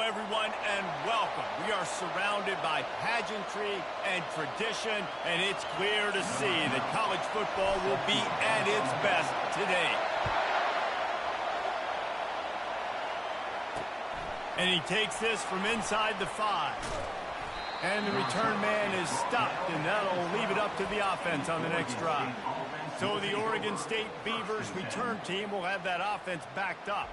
everyone, and welcome. We are surrounded by pageantry and tradition, and it's clear to see that college football will be at its best today. And he takes this from inside the 5. And the return man is stopped, and that'll leave it up to the offense on the next drive. So the Oregon State Beavers return team will have that offense backed up.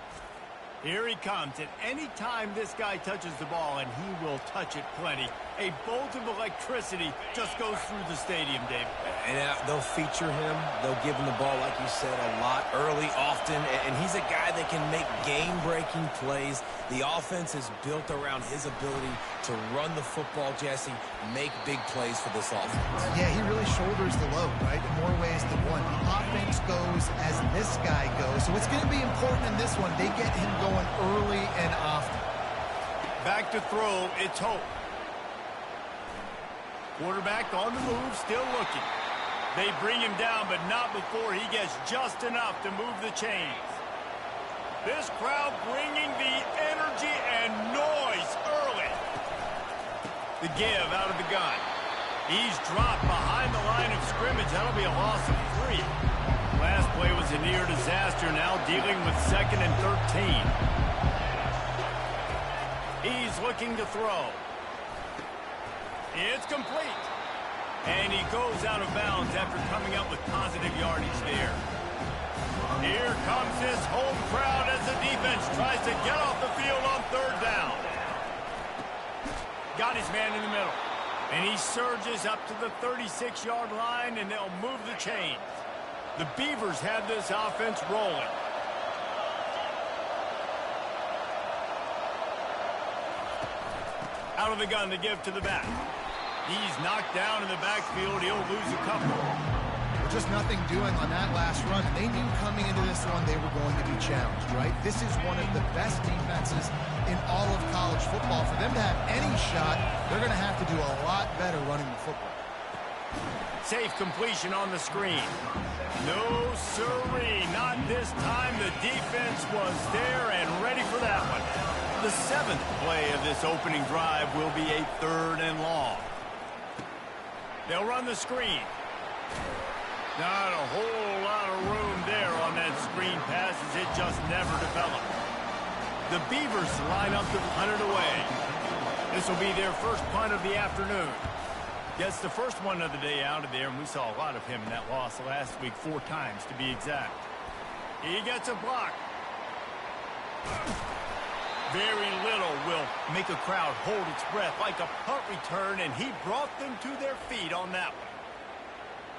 Here he comes, and any time this guy touches the ball, and he will touch it plenty, a bolt of electricity just goes through the stadium, David. And they'll feature him. They'll give him the ball, like you said, a lot, early, often, and he's a guy that can make game-breaking plays. The offense is built around his ability to run the football, Jesse, make big plays for this offense. Yeah, he really shoulders the load, right, in more ways than one. The offense goes as this guy goes, so it's going to be important in this one. They get him going early and often. Back to throw, it's Hope. Quarterback on the move, still looking. They bring him down, but not before he gets just enough to move the chains. This crowd bringing the energy and noise early. The give out of the gun. He's dropped behind the line of scrimmage. That'll be a loss of 3. Last play was a near disaster, now dealing with 2nd and 13. He's looking to throw. It's complete. And he goes out of bounds after coming up with positive yardage there. Here comes his home crowd as the defense tries to get off the field on 3rd down. Got his man in the middle. And he surges up to the 36-yard line, and they'll move the chains. The Beavers have this offense rolling. Out of the gun to give to the back. He's knocked down in the backfield. He'll lose a couple. Just nothing doing on that last run. They knew coming into this one they were going to be challenged, right? This is one of the best defenses in all of college football. For them to have any shot, they're going to have to do a lot better running the football. Safe completion on the screen. No siree, not this time. The defense was there and ready for that one. The 7th play of this opening drive will be a 3rd and long. They'll run the screen. Not a whole lot of room there on that screen pass as it just never developed. The Beavers line up to punt it away. This will be their first punt of the afternoon. Gets the first one of the day out of there, and we saw a lot of him in that loss last week, 4 times to be exact. He gets a block. Very little will make a crowd hold its breath like a punt return, and he brought them to their feet on that one.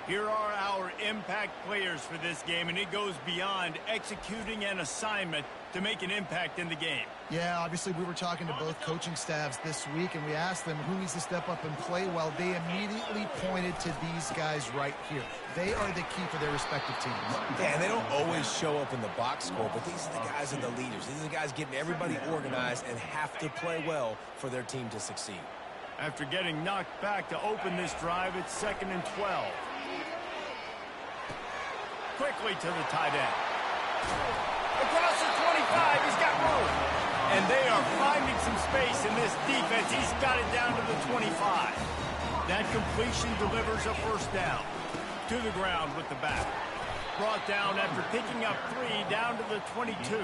Here are our impact players for this game, and it goes beyond executing an assignment to make an impact in the game. Yeah, obviously we were talking to both coaching staffs this week, and we asked them who needs to step up and play well. They immediately pointed to these guys right here. They are the key for their respective teams. Yeah, and they don't always show up in the box score, but these are the guys that are the leaders. These are the guys getting everybody organized and have to play well for their team to succeed. After getting knocked back to open this drive, it's 2nd and 12. Quickly to the tight end. Across the 25, he's got room. And they are finding some space in this defense. He's got it down to the 25. That completion delivers a 1st down. To the ground with the back. Brought down after picking up 3 down to the 22.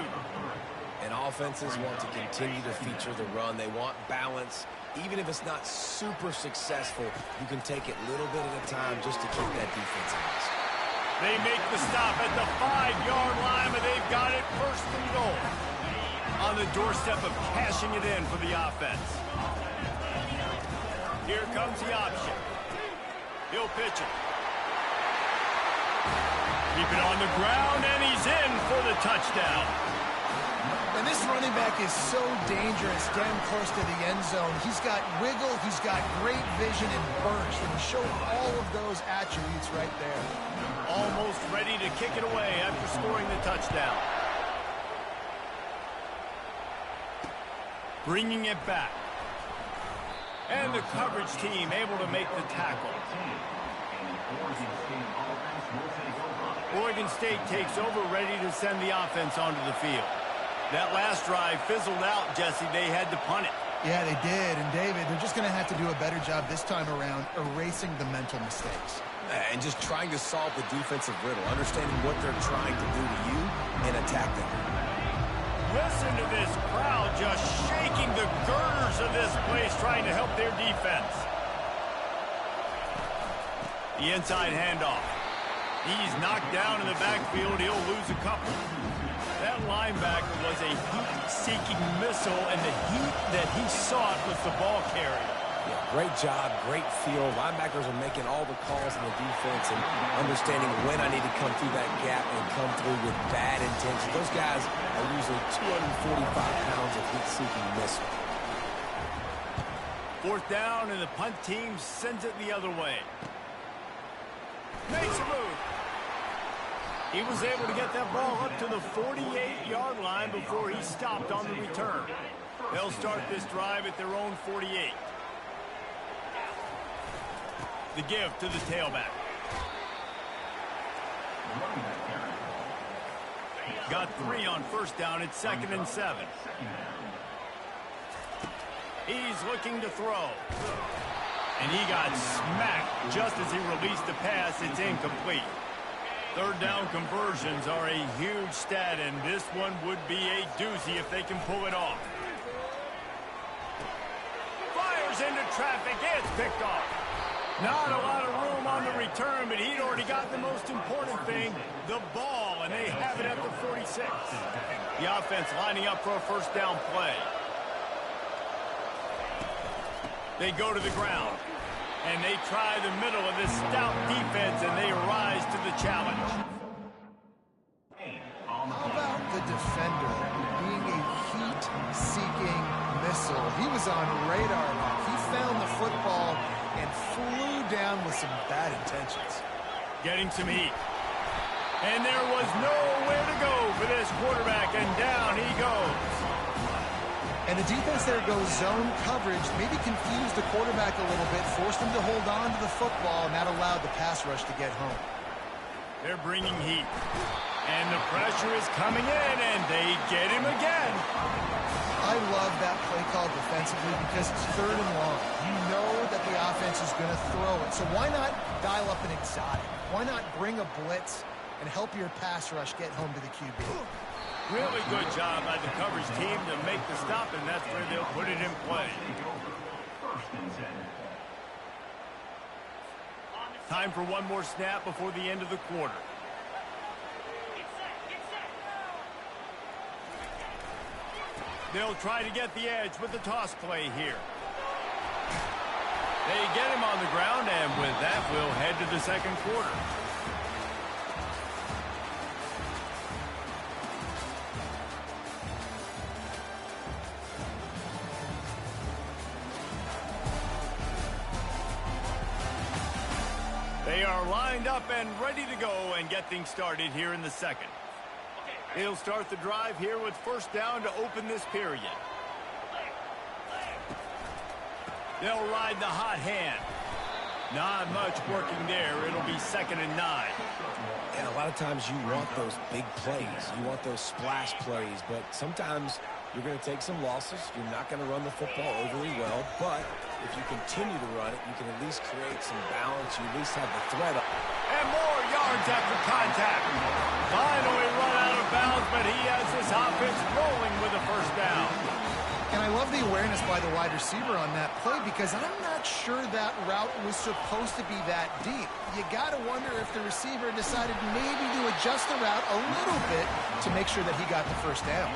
And offenses want to continue to feature the run. They want balance. Even if it's not super successful, you can take it little bit at a time just to keep that defense honest. They make the stop at the 5-yard line, but they've got it 1st and goal. On the doorstep of cashing it in for the offense. Here comes the option. He'll pitch it. Keep it on the ground, and he's in for the touchdown. And this running back is so dangerous down close to the end zone. He's got wiggle, he's got great vision and burst, and he showed all of those attributes right there. Almost ready to kick it away after scoring the touchdown. Bringing it back. And the coverage team able to make the tackle. Oregon State takes over, ready to send the offense onto the field. That last drive fizzled out, Jesse. They had to punt it. Yeah, they did. And, David, they're just going to have to do a better job this time around erasing the mental mistakes. And just trying to solve the defensive riddle, understanding what they're trying to do to you and attack them. Listen to this crowd just shaking the girders of this place trying to help their defense. The inside handoff. He's knocked down in the backfield. He'll lose a couple. That linebacker was a heat-seeking missile, and the heat that he sought was the ball carrier. Yeah, great job, great feel. Linebackers are making all the calls in the defense and understanding when I need to come through that gap and come through with bad intentions. Those guys are usually 245 pounds of heat-seeking missile. Fourth down, and the punt team sends it the other way. Makes a move. He was able to get that ball up to the 48-yard line before he stopped on the return. They'll start this drive at their own 48. The give to the tailback. Got 3 on first down. It's 2nd and 7. He's looking to throw. And he got smacked just as he released the pass. It's incomplete. Third down conversions are a huge stat, and this one would be a doozy if they can pull it off. Fires into traffic. It's picked off. Not a lot of room on the return, but he'd already got the most important thing, the ball, and they have it at the 46. The offense lining up for a first down play. They go to the ground. And they try the middle of this stout defense, and they rise to the challenge. How about the defender being a heat-seeking missile? He was on radar lock. He found the football and flew down with some bad intentions. Getting some heat. And there was nowhere to go for this quarterback, and down he goes. And the defense there goes zone coverage, maybe confused the quarterback a little bit, forced him to hold on to the football, and that allowed the pass rush to get home. They're bringing heat. And the pressure is coming in, and they get him again. I love that play call defensively because it's 3rd and long. You know that the offense is going to throw it. So why not dial up an exotic? Why not bring a blitz and help your pass rush get home to the QB? Really good job by the coverage team to make the stop, and that's where they'll put it in play. Time for one more snap before the end of the quarter. They'll try to get the edge with the toss play here. They get him on the ground, and with that, we'll head to the second quarter. They are lined up and ready to go and get things started here in the second. They'll start the drive here with first down to open this period. They'll ride the hot hand. Not much working there. It'll be 2nd and 9. And a lot of times you want those big plays. You want those splash plays. But sometimes you're going to take some losses. You're not going to run the football overly well. But if you continue to run it, you can at least create some balance. You at least have the threat up. And more yards after contact. Finally run out of bounds, but he has this offense rolling with a first down. And I love the awareness by the wide receiver on that play because I'm not sure that route was supposed to be that deep. You got to wonder if the receiver decided maybe to adjust the route a little bit to make sure that he got the first down.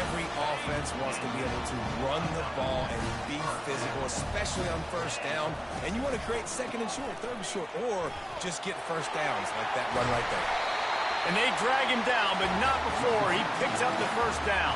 Every offense wants to be able to run the ball and be physical, especially on first down. And you want to create 2nd and short, 3rd and short, or just get first downs like that run right there. And they drag him down, but not before he picks up the first down.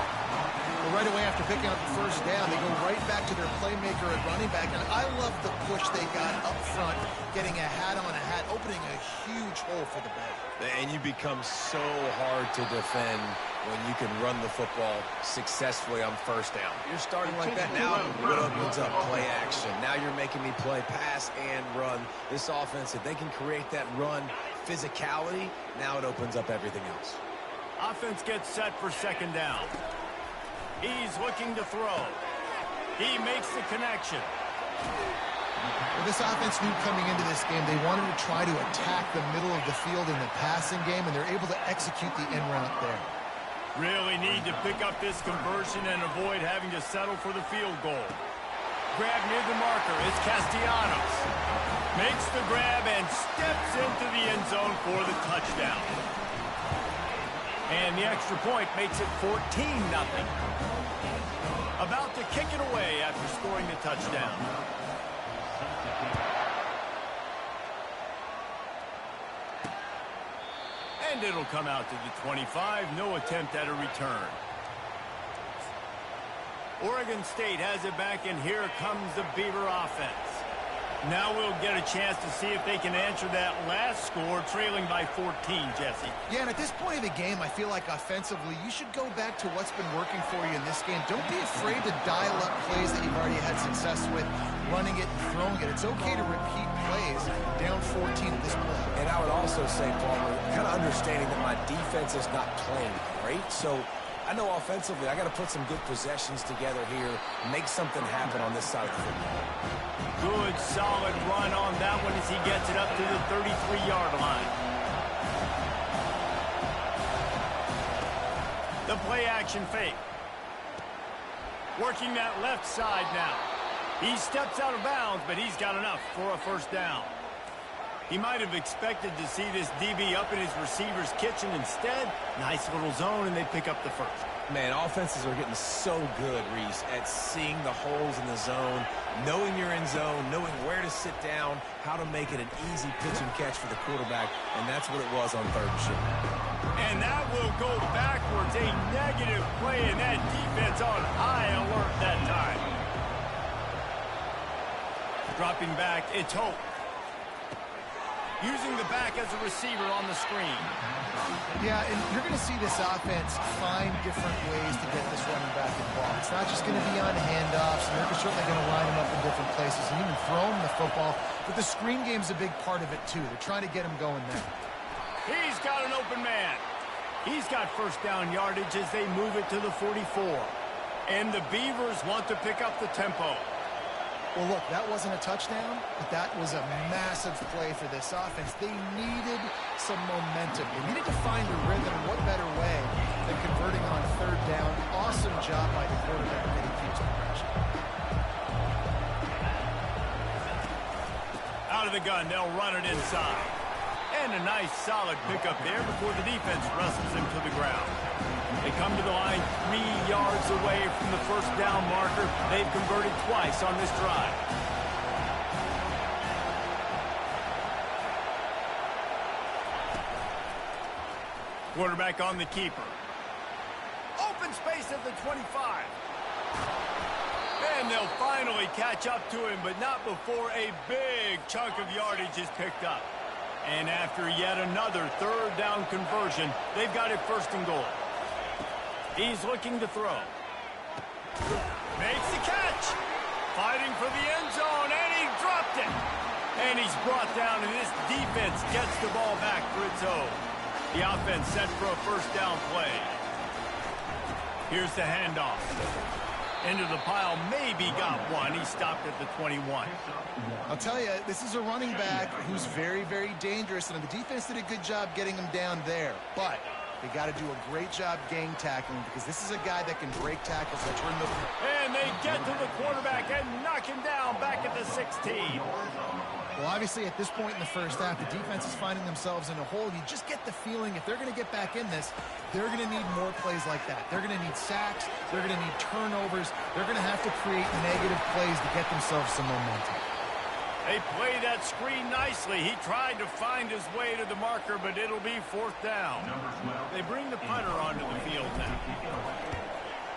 Well, right away after picking up the first down, they go right back to their playmaker at running back. And I love the push they got up front, getting a hat on a hat, opening a huge hole for the Bay. And you become so hard to defend when you can run the football successfully on first down. You're starting like that now, it opens up play action. Now you're making me play pass and run. This offense, if they can create that run physicality, now it opens up everything else. Offense gets set for second down. He's looking to throw. He makes the connection. Well, this offense knew coming into this game they wanted to try to attack the middle of the field in the passing game, and they're able to execute the end route there. Really need to pick up this conversion and avoid having to settle for the field goal. Grab near the marker is Castellanos. Makes the grab and steps into the end zone for the touchdown. And the extra point makes it 14-0. About to kick it away after scoring the touchdown. And it'll come out to the 25. No attempt at a return. Oregon State has it back, and here comes the Beaver offense. Now we'll get a chance to see if they can answer that last score, trailing by 14, Jesse. Yeah, and at this point of the game, I feel like offensively, you should go back to what's been working for you in this game. Don't be afraid to dial up plays that you've already had success with, running it and throwing it. It's okay to repeat plays down 14 at this point. And I would also say, Palmer, kind of understanding that my defense is not playing great, so I know offensively I got to put some good possessions together here, make something happen on this side of the football. Good, solid run on that one as he gets it up to the 33-yard line. The play-action fake. Working that left side now. He steps out of bounds, but he's got enough for a first down. He might have expected to see this DB up in his receiver's kitchen. Instead, nice little zone, and they pick up the first. Man, offenses are getting so good, Reese, at seeing the holes in the zone, knowing you're in zone, knowing where to sit down, how to make it an easy pitch and catch for the quarterback, and that's what it was on third and short. And that will go backwards, a negative play, and that defense on high alert that time. Dropping back, it's Hope. Using the back as a receiver on the screen. Yeah, and you're going to see this offense find different ways to get this running back involved. It's not just going to be on handoffs, and they're certainly going to line him up in different places and even throw him the football. But the screen game's a big part of it, too. They're trying to get him going there. He's got an open man. He's got first down yardage as they move it to the 44. And the Beavers want to pick up the tempo. Well, look, that wasn't a touchdown, but that was a massive play for this offense. They needed some momentum. They needed to find a rhythm, and what better way than converting on third down. Awesome job by the quarterback getting keeps the pressure. Out of the gun, they'll run it inside. And a nice, solid pickup there before the defense wrestles him to the ground. They come to the line 3 yards away from the first down marker. They've converted twice on this drive. Quarterback on the keeper. Open space at the 25. And they'll finally catch up to him, but not before a big chunk of yardage is picked up. And after yet another third down conversion, they've got it first and goal. He's looking to throw. Makes the catch. Fighting for the end zone, and he dropped it. And he's brought down, and this defense gets the ball back for its own. The offense set for a first down play. Here's the handoff. Into the pile, maybe got one. He stopped at the 21. I'll tell you, this is a running back who's very, very dangerous, and the defense did a good job getting him down there. But they got to do a great job gang tackling because this is a guy that can break tackles and turn the... And they get to the quarterback and knock him down back at the 16. Well, obviously, at this point in the first half, the defense is finding themselves in a hole. You just get the feeling if they're going to get back in this, they're going to need more plays like that. They're going to need sacks. They're going to need turnovers. They're going to have to create negative plays to get themselves some momentum. They play that screen nicely. He tried to find his way to the marker, but it'll be fourth down. They bring the punter onto the field now.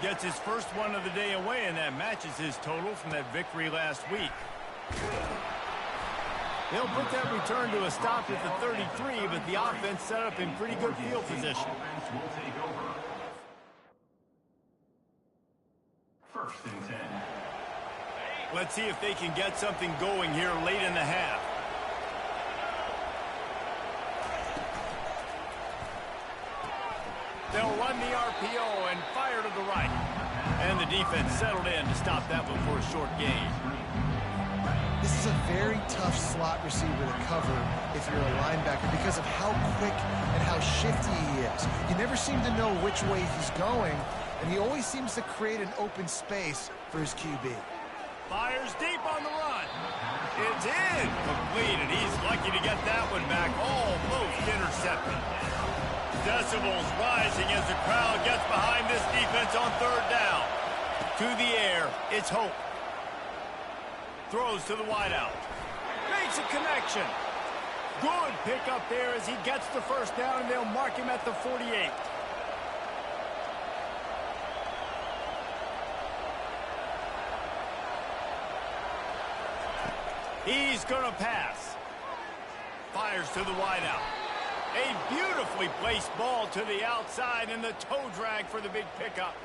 Gets his first one of the day away, and that matches his total from that victory last week. They'll put that return to a stop at the 33, but the offense set up in pretty good field position. First and 10. Let's see if they can get something going here late in the half. They'll run the RPO and fire to the right. And the defense settled in to stop that one for a short gain. This is a very tough slot receiver to cover if you're a linebacker because of how quick and how shifty he is. You never seem to know which way he's going, and he always seems to create an open space for his QB. Fires deep on the run. It's incomplete, and he's lucky to get that one back. Almost intercepted. Decibels rising as the crowd gets behind this defense on third down. To the air, it's Hope. Throws to the wideout. Makes a connection. Good pickup there as he gets the first down, and they'll mark him at the 48. He's going to pass. Fires to the wideout. A beautifully placed ball to the outside, and the toe drag for the big pickup.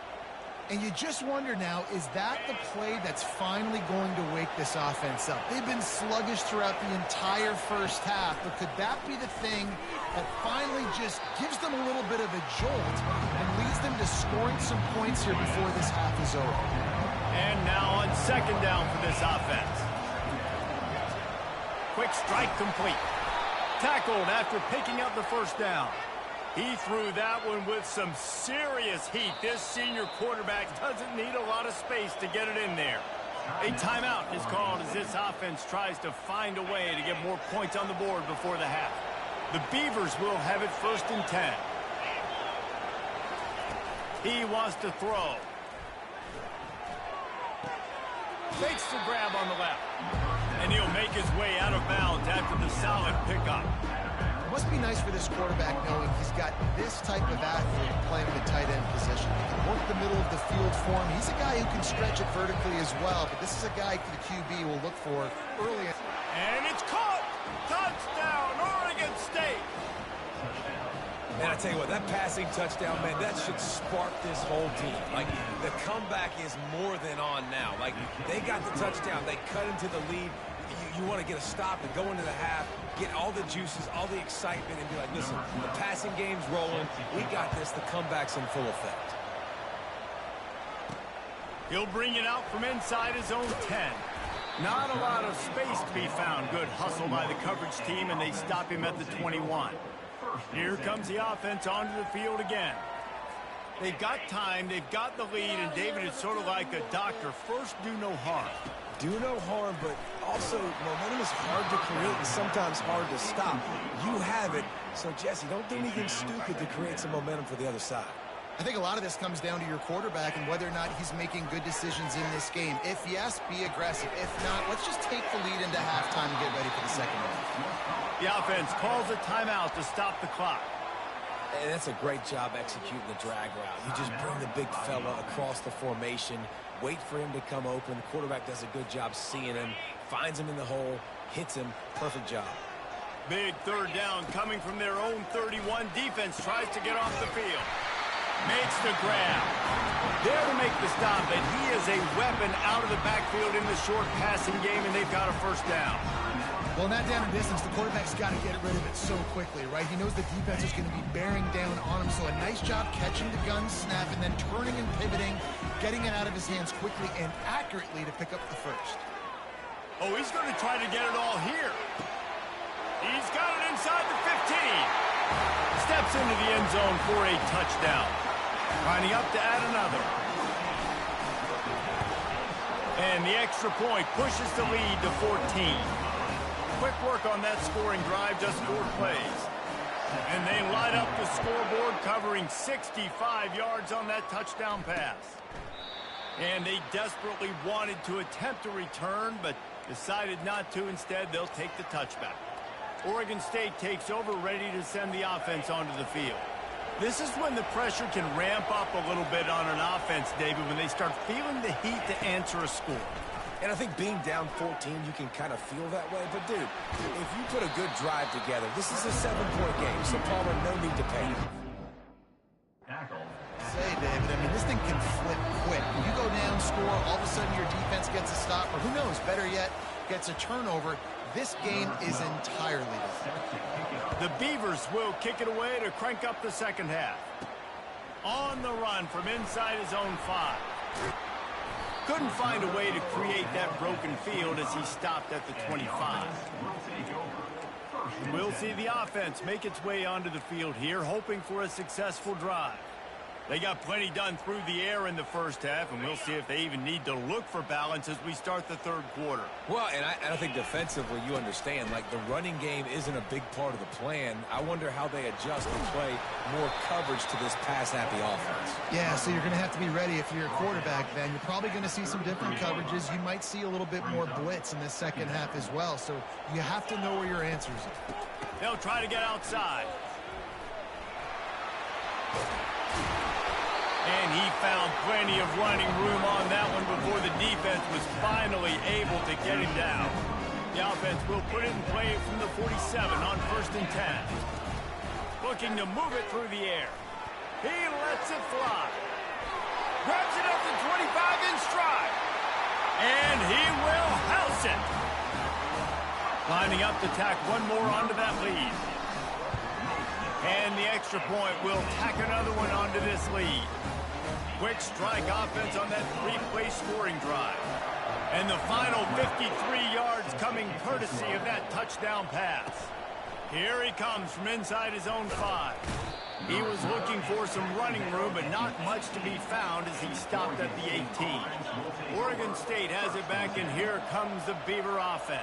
And you just wonder now, is that the play that's finally going to wake this offense up? They've been sluggish throughout the entire first half, but could that be the thing that finally just gives them a little bit of a jolt and leads them to scoring some points here before this half is over? And now on second down for this offense. Quick strike complete. Tackled after picking up the first down. He threw that one with some serious heat. This senior quarterback doesn't need a lot of space to get it in there. A timeout is called as this offense tries to find a way to get more points on the board before the half. The Beavers will have it 1st and 10. He wants to throw. Fakes the grab on the left. And he'll make his way out of bounds after the solid pickup. It must be nice for this quarterback knowing he's got this type of athlete playing the tight end position. He can work the middle of the field for him. He's a guy who can stretch it vertically as well, but this is a guy the QB will look for early. And it's caught! Touchdown, Oregon State! Man, I tell you what, that passing touchdown, man, that should spark this whole team. Like, the comeback is more than on now. Like, they got the touchdown. They cut into the lead. You want to get a stop and go into the half, get all the juices, all the excitement, and be like, listen, the passing game's rolling. We got this. The comeback's in full effect. He'll bring it out from inside his own 10. Not a lot of space to be found. Good hustle by the coverage team, and they stop him at the 21. Here comes the offense onto the field again. They've got time, they've got the lead, and David is sort of like a doctor. First, do no harm. Do no harm, but also momentum is hard to create and sometimes hard to stop. You have it, so Jesse, don't do anything stupid to create some momentum for the other side. I think a lot of this comes down to your quarterback and whether or not he's making good decisions in this game. If yes, be aggressive. If not, let's just take the lead into halftime and get ready for the second half. The offense calls a timeout to stop the clock. And that's a great job executing the drag route. You just bring the big fella across the formation, wait for him to come open. The quarterback does a good job seeing him, finds him in the hole, hits him. Perfect job. Big third down coming from their own 31. Defense tries to get off the field. Makes the grab. There to make the stop, but he is a weapon out of the backfield in the short passing game, and they've got a first down. Well, in that down and distance, the quarterback's got to get rid of it so quickly, right? He knows the defense is going to be bearing down on him, so a nice job catching the gun snap and then turning and pivoting, getting it out of his hands quickly and accurately to pick up the first. Oh, he's going to try to get it all here. He's got it inside the 15. Steps into the end zone for a touchdown. Lining up to add another. And the extra point pushes the lead to 14. Quick work on that scoring drive, just 4 plays. And they light up the scoreboard, covering 65 yards on that touchdown pass. And they desperately wanted to attempt a return, but decided not to. Instead, they'll take the touchback. Oregon State takes over, ready to send the offense onto the field. This is when the pressure can ramp up a little bit on an offense, David, when they start feeling the heat to answer a score. And I think being down 14, you can kind of feel that way. But, dude, if you put a good drive together, this is a 7-point game, so Palmer, no need to panic. Say, David, I mean, this thing can flip quick. You go down, score, all of a sudden your defense gets a stop, or who knows, better yet, gets a turnover. This game is entirely different. The Beavers will kick it away to crank up the second half. On the run from inside his own 5. Couldn't find a way to create that broken field as he stopped at the 25. We'll see the offense make its way onto the field here, hoping for a successful drive. They got plenty done through the air in the first half, and we'll see if they even need to look for balance as we start the third quarter. Well, and I think defensively, you understand, like the running game isn't a big part of the plan. I wonder how they adjust and play more coverage to this pass-happy offense. Yeah, so you're going to have to be ready if you're a quarterback then. You're probably going to see some different coverages. You might see a little bit more blitz in the second half as well, so you have to know where your answers are. They'll try to get outside. And he found plenty of running room on that one before the defense was finally able to get him down. The offense will put it in play from the 47 on 1st and 10. Looking to move it through the air. He lets it fly. Grabs it up to 25 in stride. And he will house it. Lining up to tack one more onto that lead. And the extra point will tack another one onto this lead. Quick strike offense on that 3-play scoring drive. And the final 53 yards coming courtesy of that touchdown pass. Here he comes from inside his own 5. He was looking for some running room, but not much to be found as he stopped at the 18. Oregon State has it back, and here comes the Beaver offense.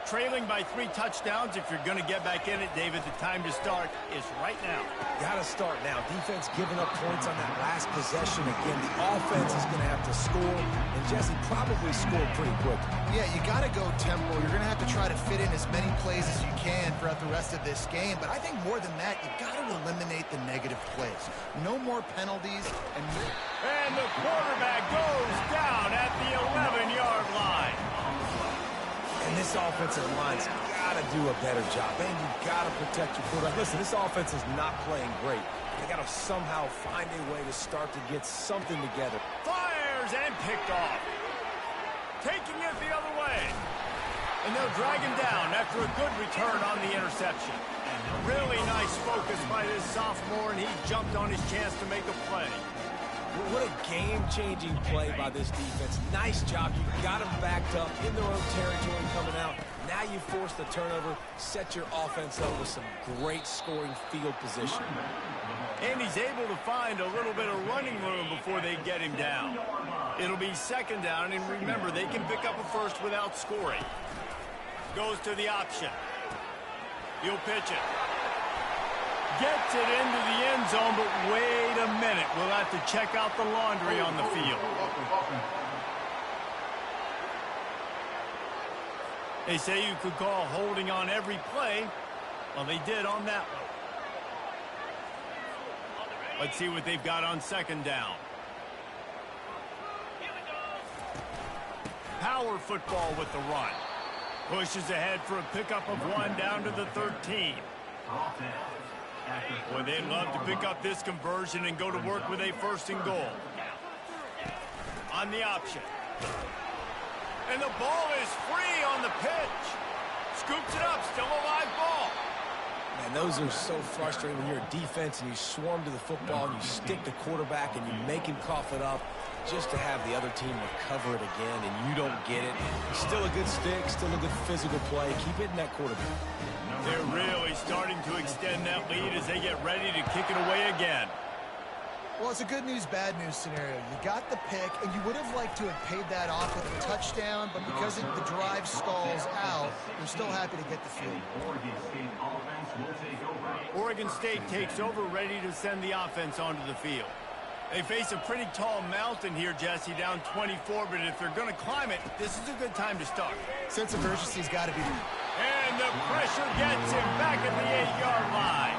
Trailing by 3 touchdowns. If you're going to get back in it, David, the time to start is right now. Got to start now. Defense giving up points on that last possession. Again, the offense is going to have to score, and Jesse probably scored pretty quick. Yeah, you got to go tempo. You're going to have to try to fit in as many plays as you can throughout the rest of this game, but I think more than that, you got to eliminate the negative plays. No more penalties. And the quarterback goes down at the 11-yard line. And this offensive line's got to do a better job. And you've got to protect your quarterback. Listen, this offense is not playing great. They got to somehow find a way to start to get something together. Fires and picked off. Taking it the other way. And they'll drag him down after a good return on the interception. Really nice focus by this sophomore, and he jumped on his chance to make a play. What a game-changing play by this defense. Nice job. You got them backed up in their own territory coming out. Now you force the turnover, set your offense up with some great scoring field position. And he's able to find a little bit of running room before they get him down. It'll be 2nd down, and remember, they can pick up a first without scoring. Goes to the option. He'll pitch it. Gets it into the end zone, but wait a minute. We'll have to check out the laundry on the field. They say you could call holding on every play. Well, they did on that one. Let's see what they've got on 2nd down. Power football with the run. Pushes ahead for a pickup of 1 down to the 13. Boy, they'd love to pick up this conversion and go to work with a 1st and goal. On the option. And the ball is free on the pitch. Scoops it up, still a live ball. Man, those are so frustrating when you're a defense and you swarm to the football and you stick the quarterback and you make him cough it up just to have the other team recover it again and you don't get it. Still a good stick, still a good physical play. Keep hitting that quarterback. They're really starting to extend that lead as they get ready to kick it away again. Well, it's a good news, bad news scenario. You got the pick, and you would have liked to have paid that off with a touchdown, but because the drive stalls out, you're still happy to get the field. Oregon State takes over, ready to send the offense onto the field. They face a pretty tall mountain here, Jesse, down 24, but if they're going to climb it, this is a good time to start. Sense of urgency's got to be there. And the pressure gets him back at the 8-yard line.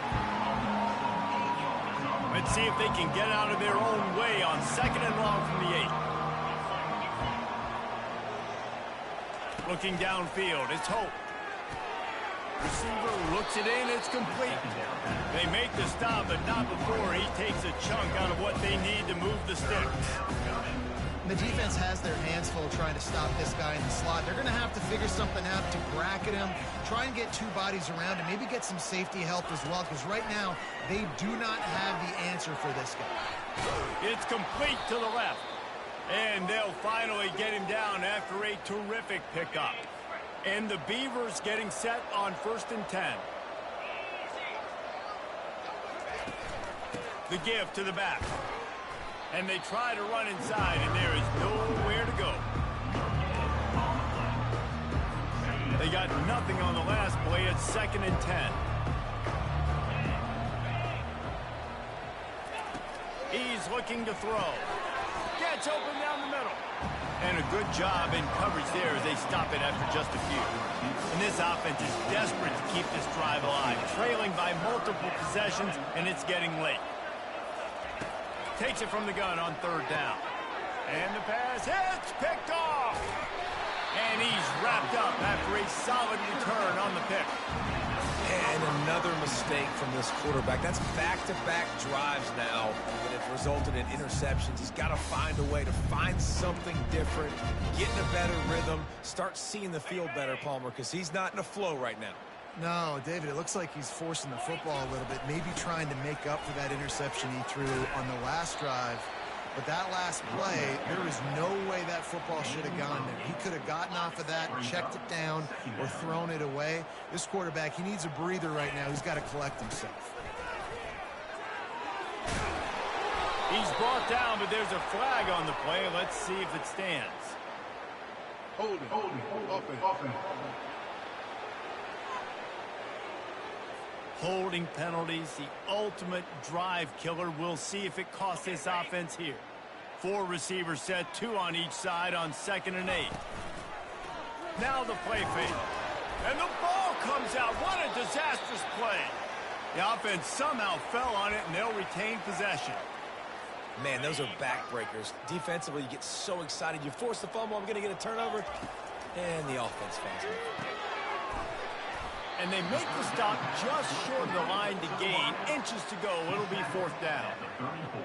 Let's see if they can get out of their own way on 2nd and long from the 8. Looking downfield, it's Hope. Receiver looks it in, it's complete. They make the stop, but not before he takes a chunk out of what they need to move the sticks. The defense has their hands full trying to stop this guy in the slot. They're going to have to figure something out to bracket him, try and get two bodies around him, maybe get some safety help as well, because right now they do not have the answer for this guy. It's complete to the left. And they'll finally get him down after a terrific pickup. And the Beavers getting set on 1st and 10. The give to the back. And they try to run inside, and there is nowhere to go. They got nothing on the last play at 2nd and 10. He's looking to throw. Gets open down the middle. And a good job in coverage there as they stop it after just a few. And this offense is desperate to keep this drive alive, trailing by multiple possessions, and it's getting late. Takes it from the gun on 3rd down. And the pass hits, picked off. And he's wrapped up after a solid return on the pick. And another mistake from this quarterback. That's back-to-back drives now that have resulted in interceptions. He's got to find a way to find something different, get in a better rhythm, start seeing the field better, Palmer, because he's not in a flow right now. No, David, it looks like he's forcing the football a little bit, maybe trying to make up for that interception he threw on the last drive. But that last play, there is no way that football should have gone there. He could have gotten off of that, checked it down, or thrown it away. This quarterback, he needs a breather right now. He's got to collect himself. He's brought down, but there's a flag on the play. Let's see if it stands. Hold it. Holding penalties, the ultimate drive killer. We'll see if it costs this offense here. 4 receivers set, 2 on each side on 2nd and 8. Now the play fake. And the ball comes out. What a disastrous play. The offense somehow fell on it, and they'll retain possession. Man, those are backbreakers. Defensively, you get so excited. You force the fumble, I'm going to get a turnover, and the offense falls in. And they make the stop just short of the line to gain. Inches to go. It'll be 4th down.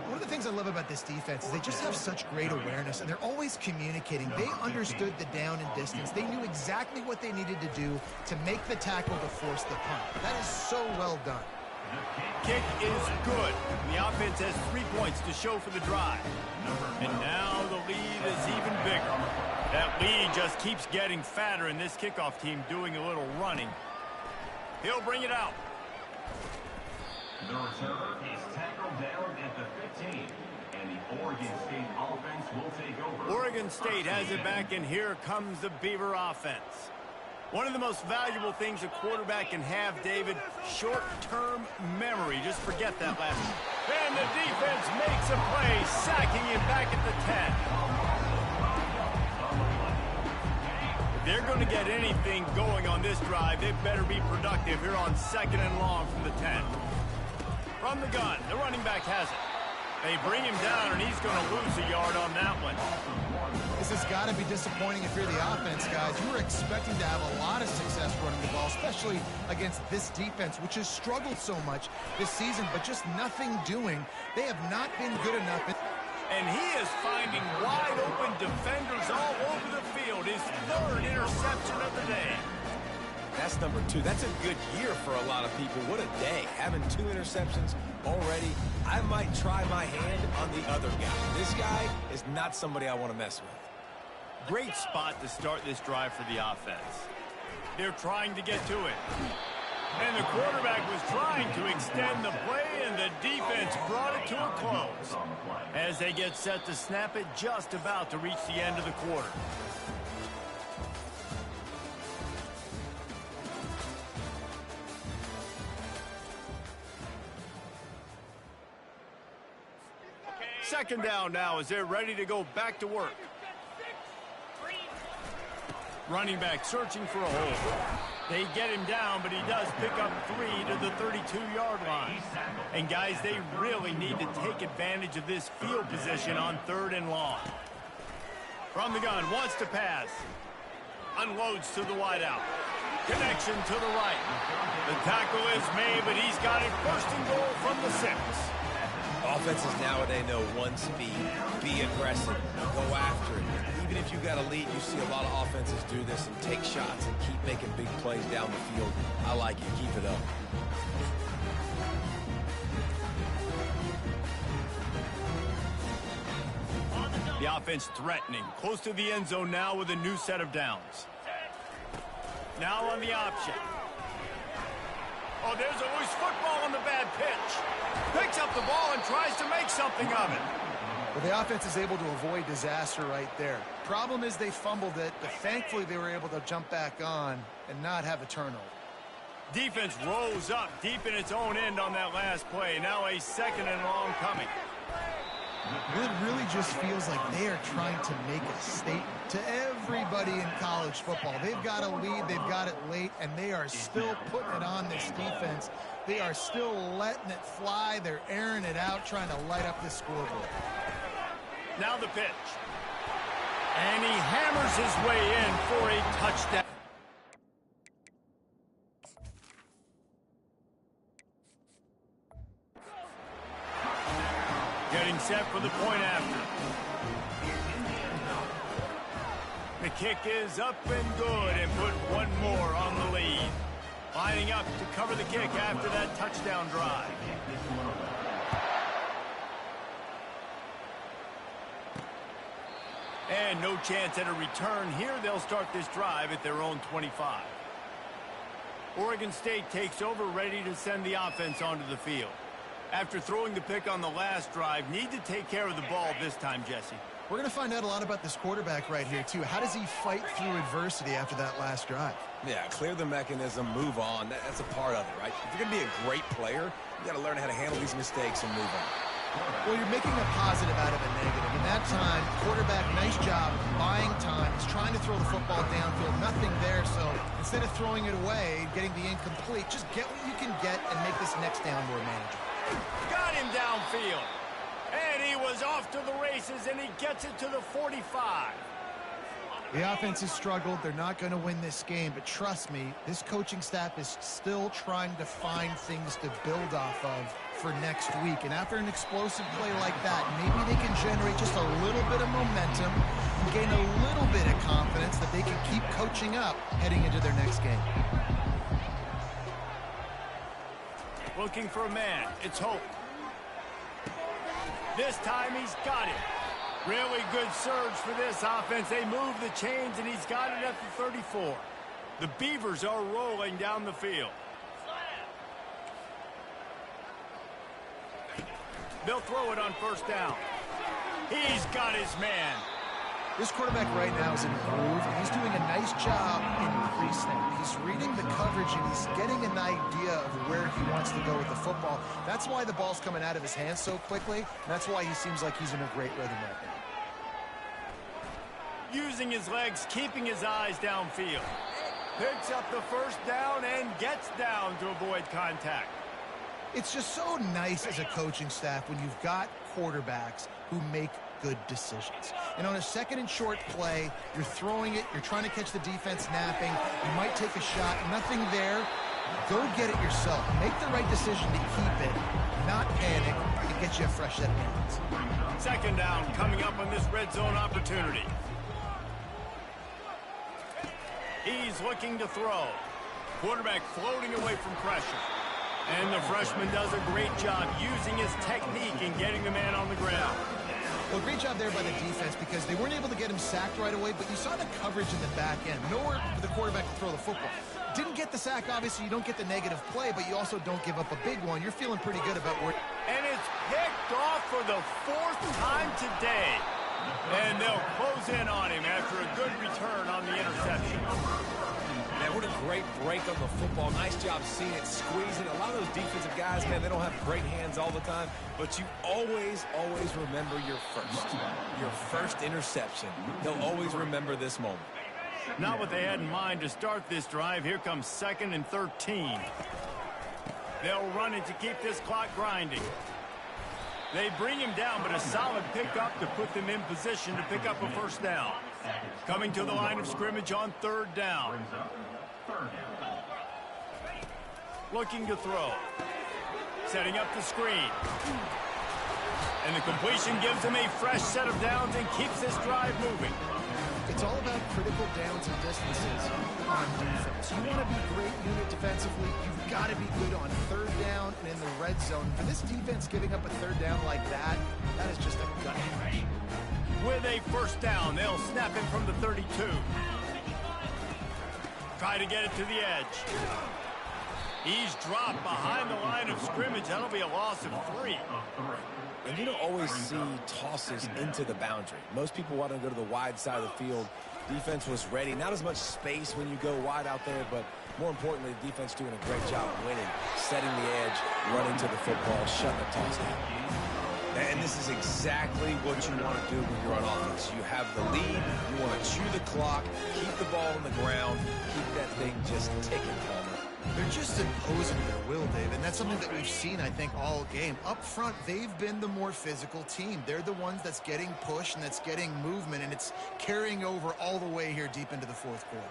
One of the things I love about this defense is they just have such great awareness, and they're always communicating. They understood the down and distance. They knew exactly what they needed to do to make the tackle to force the punt. That is so well done. Kick is good. The offense has 3 points to show for the drive. And now the lead is even bigger. That lead just keeps getting fatter, and this kickoff team doing a little running. He'll bring it out. The returner is tackled down at the 15. And the Oregon State offense will take over. Oregon State has it back, and here comes the Beaver offense. One of the most valuable things a quarterback can have, David, short-term memory. Just forget that last one. And the defense makes a play, sacking him back at the 10. If they're going to get anything going on this drive, they better be productive here on 2nd and long from the 10. From the gun, the running back has it. They bring him down, and he's going to lose a yard on that one. This has got to be disappointing if you're the offense, guys. You were expecting to have a lot of success running the ball, especially against this defense, which has struggled so much this season, but just nothing doing. They have not been good enough. And he is finding wide-open defenders all over the field. His 3rd interception of the day. That's number 2. That's a good year for a lot of people. What a day. Having 2 interceptions already. I might try my hand on the other guy. This guy is not somebody I want to mess with. Great spot to start this drive for the offense. They're trying to get to it. And the quarterback was trying to extend the play, and the defense brought it to a close. As they get set to snap it, just about to reach the end of the quarter. Second down now as they're ready to go back to work. Running back searching for a hole. They get him down, but he does pick up 3 to the 32-yard line. And, guys, they really need to take advantage of this field position on 3rd and long. From the gun, wants to pass. Unloads to the wideout. Connection to the right. The tackle is made, but he's got it 1st and goal from the 6. Offenses nowadays know one speed, be aggressive, go after it. Even if you got a lead, you see a lot of offenses do this and take shots and keep making big plays down the field. I like it. Keep it up. The offense threatening, close to the end zone now with a new set of downs. Now on the option. Oh, there's a loose football on the bad pitch. Picks up the ball and tries to make something of it. Well, the offense is able to avoid disaster right there. Problem is they fumbled it, but thankfully they were able to jump back on and not have a turnover. Defense rose up deep in its own end on that last play. Now a second and long coming. It really just feels like they are trying to make a statement to everybody in college football. They've got a lead, they've got it late, and they are still putting it on this defense. They are still letting it fly. They're airing it out, trying to light up this scoreboard. Now the pitch. And he hammers his way in for a touchdown. Getting set for the point after. The kick is up and good and put one more on the lead. Lining up to cover the kick after that touchdown drive. And no chance at a return here. They'll start this drive at their own 25. Oregon State takes over, ready to send the offense onto the field. After throwing the pick on the last drive, need to take care of the ball this time, Jesse. We're going to find out a lot about this quarterback right here, too. How does he fight through adversity after that last drive? Yeah, clear the mechanism, move on. That's a part of it, right? If you're going to be a great player, you got to learn how to handle these mistakes and move on. Well, you're making a positive out of a negative. In that time, quarterback, nice job, buying time. He's trying to throw the football downfield. Nothing there, so instead of throwing it away, getting the incomplete, just get what you can get and make this next down more manageable. Got him downfield. And he was off to the races, and he gets it to the 45. The offense has struggled. They're not going to win this game, but trust me, this coaching staff is still trying to find things to build off of for next week. And after an explosive play like that, maybe they can generate just a little bit of momentum and gain a little bit of confidence that they can keep coaching up heading into their next game. Looking for a man. It's Hope. This time he's got it. Really good surge for this offense. They move the chains, and he's got it at the 34. The Beavers are rolling down the field. They'll throw it on first down. He's got his man. This quarterback right now is in a groove, and he's doing a nice job in pre-snap. He's reading the coverage, and he's getting an idea of where he wants to go with the football. That's why the ball's coming out of his hands so quickly, and that's why he seems like he's in a great rhythm right now. Using his legs, keeping his eyes downfield. Picks up the first down and gets down to avoid contact. It's just so nice as a coaching staff when you've got quarterbacks who make good decisions. And on a second and short play, you're throwing it, you're trying to catch the defense napping, you might take a shot, nothing there. Go get it yourself. Make the right decision to keep it, not panic, and get you a fresh set of hands. Second down coming up on this red zone opportunity. He's looking to throw. Quarterback floating away from pressure. And the freshman does a great job using his technique and getting the man on the ground. Well, great job there by the defense because they weren't able to get him sacked right away, but you saw the coverage in the back end. Nowhere for the quarterback to throw the football. Didn't get the sack, obviously. You don't get the negative play, but you also don't give up a big one. You're feeling pretty good about where... And it's picked off for the fourth time today. And they'll close in on him after a good return on the interception. Man, what a great break on the football. Nice job seeing it, squeezing. A lot of those defensive guys, man, they don't have great hands all the time, but you always remember your first interception. They'll always remember this moment. Not what they had in mind to start this drive. Here comes 2nd and 13. They'll run it to keep this clock grinding. They bring him down, but a solid pickup to put them in position to pick up a first down. Coming to the line of scrimmage on 3rd down. Looking to throw. Setting up the screen. And the completion gives them a fresh set of downs and keeps this drive moving. It's all about critical downs and distances on defense. You want to be great unit defensively, you've got to be good on third down and in the red zone. For this defense giving up a third down like that, that is just a gut crush. With a first down, they'll snap him from the 32. Try to get it to the edge. He's dropped behind the line of scrimmage. That'll be a loss of 3. And you don't always see tosses into the boundary. Most people want to go to the wide side of the field. Defense was ready. Not as much space when you go wide out there, but more importantly, the defense doing a great job winning, setting the edge, running to the football, shutting the toss down. And this is exactly what you want to do when you're on offense. You have the lead, you want to chew the clock, keep the ball on the ground, keep that thing just ticking, Palmer. They're just imposing their will, Dave, and that's something that we've seen, I think, all game. Up front, they've been the more physical team. They're the ones that's getting pushed and that's getting movement, and it's carrying over all the way here deep into the fourth quarter.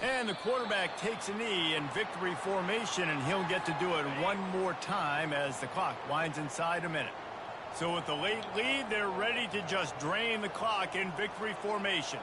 And the quarterback takes a knee in victory formation, and he'll get to do it one more time as the clock winds inside a minute. So with the late lead, they're ready to just drain the clock in victory formation.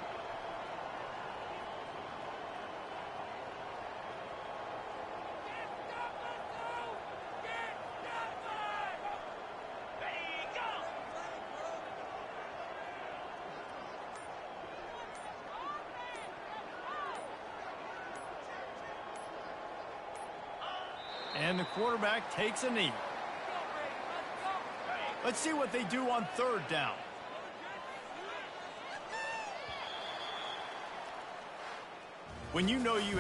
And the quarterback takes a knee. Let's see what they do on third down. When you know you have